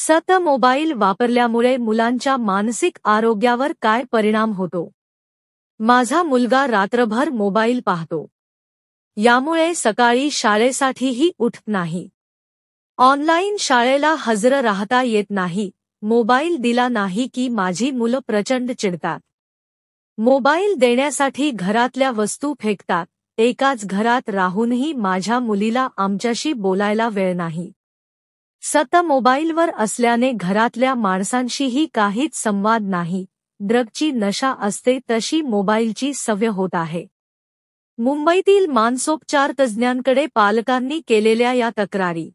सतत मोबाईल वापरल्यामुळे मुलांच्या मानसिक आरोग्यावर काय परिणाम होतो? माझा मुलगा रात्रभर मोबाईल पाहतो. यामुळे सकाळी शाळेसाठीही उठत नाही. ऑनलाईन शाळेला हजर राहता येत नाही. मोबाईल दिला नाही की माझी मुलं प्रचंड चिडतात. मोबाईल देण्यासाठी घरातल्या वस्तू फेकतात. एकाच घरात राहूनही माझ्या मुलीला आमच्याशी बोलायला वेळ नाही. सतत मोबाईलवर असल्याने घरातल्या माणसांशीही काहीच संवाद नाही. ड्रगची नशा असते तशी मोबाईलची सवय होत आहे. मुंबईतील मानसोपचार तज्ज्ञांकडे पालकांनी केलेल्या या तक्रारी.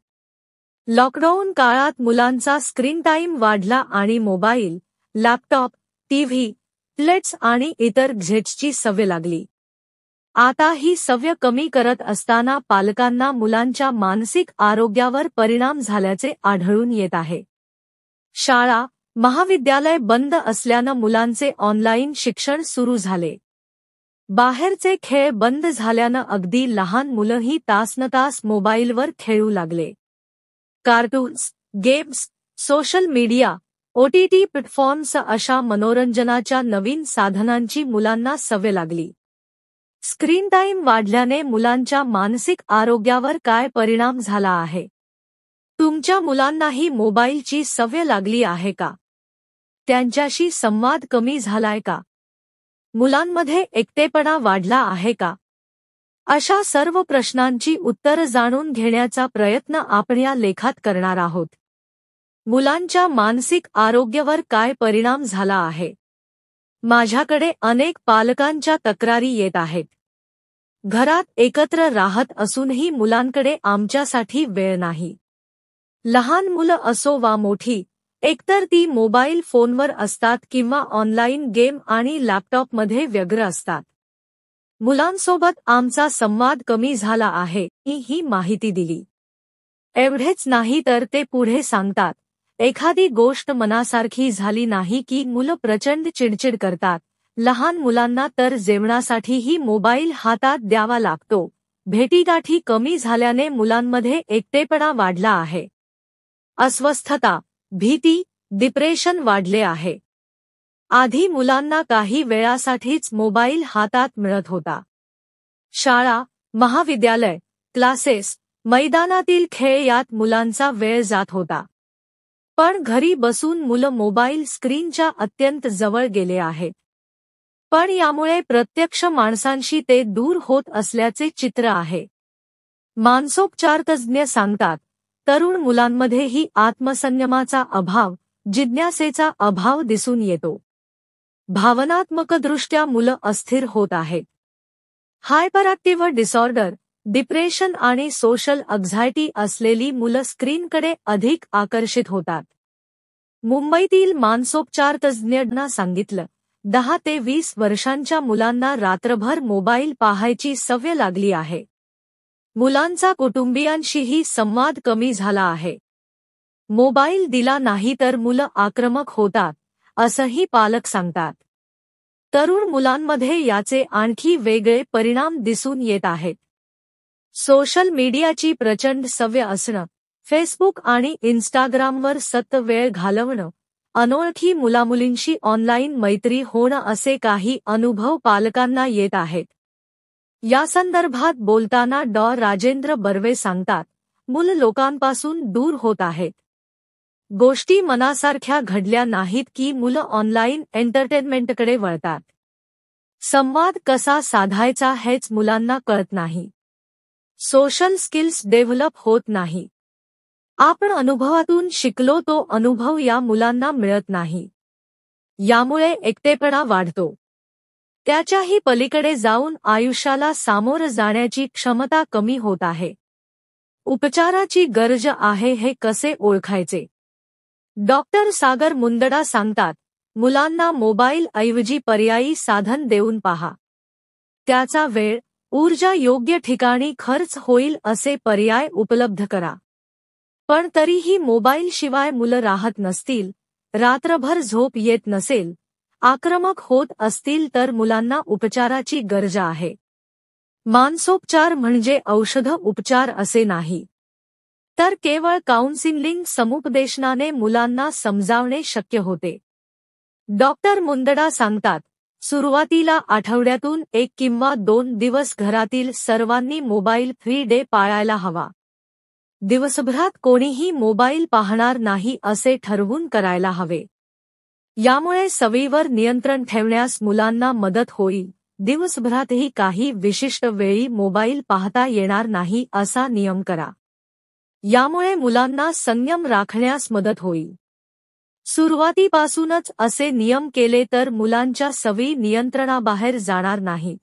लॉकडाऊन काळात मुलांचा स्क्रीन टाईम वाढला आणि मोबाईल, लॅपटॉप, टीव्ही, टॅब्लेट्स आणि इतर गॅझेट्सची सवय लागली. आता ही सवय कमी करत असताना पालकांना मुलांच्या मानसिक आरोग्यावर परिणाम झाल्याचे आढळून येत आहे. शाळा, महाविद्यालय बंद असल्यानं मुलांचे ऑनलाईन शिक्षण सुरू झाले. बाहेरचे खेळ बंद झाल्यानं अगदी लहान मुलंही तासनतास मोबाईलवर खेळू लागले. Cartoons, games, social media, OTT platforms अशा मनोरंजनाच्या नवीन साधनांची मुलांना सवय लागली. स्क्रीन टाईम वाढल्याने मुलांच्या मानसिक आरोग्यावर काय परिणाम झाला आहे? तुमच्या मुलांनाही मोबाईलची सवय लागली आहे का? त्यांच्याशी संवाद कमी झालाय का? मुलांमध्ये एकटेपणा वाढला आहे का? अशा सर्व प्रश्नांची उत्तरं जाणून घेण्याचा प्रयत्न आपण या लेखात करणार आहोत. मुलांच्या मानसिक आरोग्यावर काय परिणाम झाला आहे? माझ्याकडे अनेक पालकांच्या तक्रारी येत आहेत. घरात एकत्र राहत असूनही मुलांकडे आमच्यासाठी वेळ नाही. लहान मुलं असो वा मोठी, एकतर ती मोबाईल फोनवर असतात किंवा ऑनलाईन गेम आणि लॅपटॉपमध्ये व्यग्र असतात. मुलांसोबत आमचा संवाद कमी झाला आहे ही माहिती दिली. एवढेच नाही तर ते पुढे सांगतात, एखादी गोष्ट मनासारखी झाली नाही की मुलं प्रचंड चिडचिड करतात. लहान मुलांना तर जेवणासाठीही मोबाईल हातात द्यावा लागतो. भेटीगाठी कमी झाल्याने मुलांमध्ये एकटेपणा वाढला आहे. अस्वस्थता, भीती, डिप्रेशन वाढले आहे. आधी मुलांना काही वेळासाठीच मोबाईल हातात मिळत होता. शाळा, महाविद्यालय, क्लासेस, मैदानातील खेळ यात मुलांचा वेळ जात होता. पण घरी बसून मुलं मोबाईल स्क्रीनच्या अत्यंत जवळ गेले आहेत. पण यामुळे प्रत्यक्ष माणसांशी ते दूर होत असल्याचे चित्र आहे. मानसोपचार तज्ज्ञ सांगतात, तरुण मुलांमध्येही आत्मसंयमाचा अभाव, जिज्ञासेचा अभाव दिसून येतो. भावनात्मकदृष्ट्या मुलं अस्थिर होत आहेत. हायपर ॲक्टिव्ह डिसऑर्डर, डिप्रेशन आणि सोशल अँक्झायटी असलेली मुलं स्क्रीनकडे अधिक आकर्षित होतात. मुंबईतील मानसोपचार तज्ज्ञांना सांगितलं, 10 ते 20 वर्षांच्या मुलांना रात्रभर मोबाईल पाहायची सवय लागली आहे. मुलांचा कुटुंबियांशीही संवाद कमी झाला आहे. मोबाईल दिला नाही तर मुलं आक्रमक होतात, असंही पालक सांगतात. तरुण मुलांमध्ये याचे आणखी वेगळे परिणाम दिसून येत आहेत. सोशल मीडियाची प्रचंड सवय असणं, फेसबुक आणि इन्स्टाग्रामवर सतत वेळ घालवणं, अनोळखी मुलामुलींशी ऑनलाईन मैत्री होणं असे काही अनुभव पालकांना येत आहेत. यासंदर्भात बोलताना राजेंद्र बर्वे सांगतात, मुलं लोकांपासून दूर होत आहेत. गोष्टी मनासारख्या घडल्या नाहीत की मुलं ऑनलाईन एंटरटेनमेंटकडे वळतात. संवाद कसा साधायचा हेच मुलांना कळत नाही. सोशल स्किल्स डेव्हलप होत नाही. आपण अनुभवातून शिकलो तो अनुभव या मुलांना मिळत नाही. यामुळे एकटेपणा वाढतो. त्याच्याही पलीकडे जाऊन आयुष्याला सामोरं जाण्याची क्षमता कमी होत आहे. उपचाराची गरज आहे हे कसे ओळखायचे? डॉक्टर सागर मुंदडा सांगतात, मुलांना मोबाईल ऐवजी पर्यायी साधन देऊन पहा. त्याचा वेळ, ऊर्जा योग्य ठिकाणी खर्च होईल असे पर्याय उपलब्ध करा. पण तरीही मोबाईलशिवाय मुलं राहत नसतील, रात्रभर झोप येत नसेल, आक्रमक होत असतील तर मुलांना उपचाराची गरज आहे. मानसोपचार म्हणजे औषध उपचार असे नाही. तर केवळ काउन्सिलिंग समुपदेशनाने मुलांना समजावणे शक्य होते. डॉक्टर मुंदडा सांगतात, सुरुवातीला आठवड्यातून 1 किंवा 2 दिवस घरातील सर्वांनी मोबाईल फ्री डे पाळायला हवा. दिवसभरात कोणीही मोबाईल पाहणार नाही असे ठरवून करायला हवे. यामुळे सवयीवर नियंत्रण ठेवण्यास मुलांना मदत होईल. दिवसभरातही काही विशिष्ट वेळी मोबाईल पाहता येणार नाही असा नियम करा. यामुळे मुलांना संयम राखण्यास मदत होईल. सुरुवातीपासूनच असे नियम केले तर मुलांच्या सवयी नियंत्रणाबाहेर जाणार नाहीत.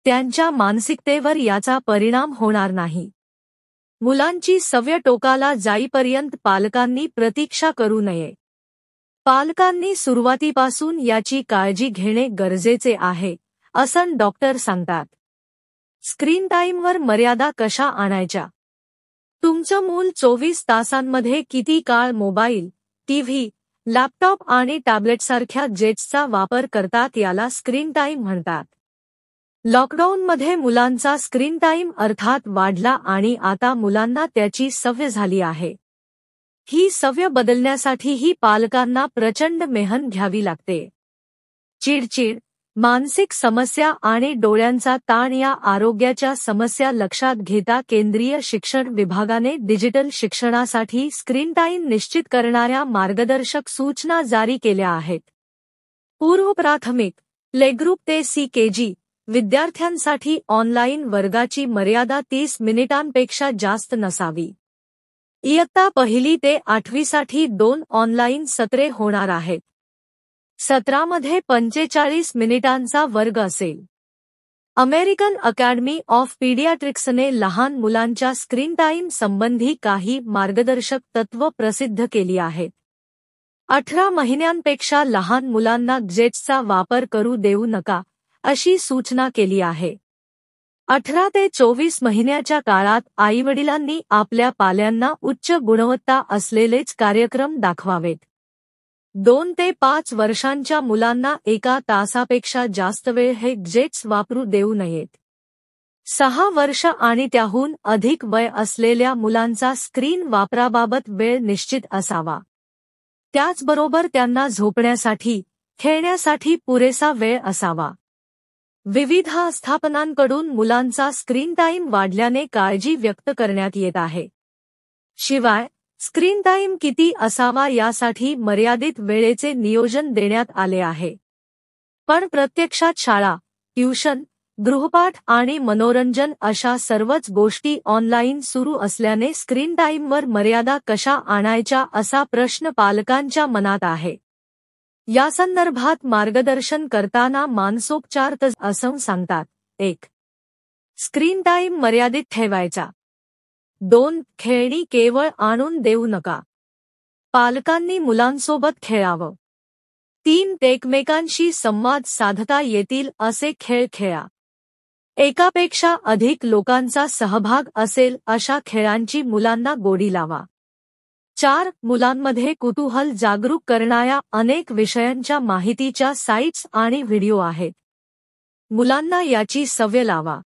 त्यांच्या मानसिकतेवर याचा परिणाम होणार नाही. मुलांची सवय टोकाला जाईपर्यंत पालकांनी प्रतीक्षा करू नये. पालकांनी सुरुवातीपासून याची काळजी घेणे गरजेचे आहे, असं डॉक्टर सांगतात. स्क्रीन टाईमवर मर्यादा कशा आणायच्या? तुमचं मूल 24 तासांमध्ये किती काळ मोबाईल, टीव्ही, लॅपटॉप आणि टॅबलेटसारख्या गॅजेट्सचा वापर करतात याला स्क्रीन टाईम म्हणतात. लॉकडाऊनमध्ये मुलांचा स्क्रीन टाईम अर्थात वाढला आणि आता मुलांना त्याची सवय झाली आहे. ही सवय बदलण्यासाठीही पालकांना प्रचंड मेहनत घ्यावी लागते. चिडचिड, मानसिक समस्या आणि डोळ्यांचा ताण या आरोग्याच्या समस्या लक्षात घेता केंद्रीय शिक्षण विभागाने डिजिटल शिक्षणासाठी स्क्रीन टाईम निश्चित करणाऱ्या मार्गदर्शक सूचना जारी केल्या आहेत. पूर्वप्राथमिक, प्लेग्रुप ते CKG विद्यार्थ्यांसाठी ऑनलाईन वर्गाची मर्यादा 30 मिनिटांपेक्षा जास्त नसावी. इयत्ता 1 ते 8वी साठी 2 ऑनलाईन सत्रे होणार आहेत. सत्रामध्ये 45 मिनिटांचा वर्ग असेल. अमेरिकन अकॅडमी ऑफ पीडियाट्रिक्सने लहान मुलांच्या स्क्रीन टाईम संबंधी काही मार्गदर्शक तत्त्व प्रसिद्ध केली आहेत. 18 महिन्यांपेक्षा लहान मुलांना गॅजेट्सचा वापर करू देऊ नका, अशी सूचना केली आहे. 18 ते 24 महिन्याच्या काळात आईवडिलांनी आपल्या पाल्यांना उच्च गुणवत्ता असलेलेच कार्यक्रम दाखवावेत. 2 ते 5 वर्षांच्या मुलांना 1 तासापेक्षा जास्त वेळ हे गॅजेट्स वापरू देऊ नयेत. 6 वर्ष आणि त्याहून अधिक वय असलेल्या मुलांचा स्क्रीन वापराबाबत वेळ निश्चित असावा. त्याचबरोबर त्यांना झोपण्यासाठी, खेळण्यासाठी पुरेसा वेळ असावा. विविध आस्थापनांकडून मुलांचा स्क्रीन टाईम वाढल्याने काळजी व्यक्त करण्यात येत आहे. शिवाय, स्क्रीन टाईम किती असावा यासाठी मर्यादित वेळेचे नियोजन देण्यात आले आहे. पण प्रत्यक्षात शाळा, ट्यूशन, गृहपाठ आणि मनोरंजन अशा सर्वच गोष्टी ऑनलाईन सुरू असल्याने स्क्रीन टाईमवर मर्यादा कशा आणायच्या असा प्रश्न पालकांच्या मनात आहे. यासंदर्भात मार्गदर्शन करताना मानसोपचार तज्ज्ञ असं सांगतात. 1. स्क्रीन टाईम मर्यादित ठेवायचा. 2. खेळणी केवळ आणून देऊ नका. पालकांनी मुलांसोबत खेळावं. 3. एकमेकांशी संवाद साधता येतील असे खेळ खेळा. एकापेक्षा अधिक लोकांचा सहभाग असेल अशा खेळांची मुलांना गोडी लावा. 4. मुलांमध्ये कुतूहल जागरूक करणाऱ्या अनेक विषयांच्या माहितीच्या साइट्स आणि व्हिडिओ आहेत. मुलांना याची सवय लावा.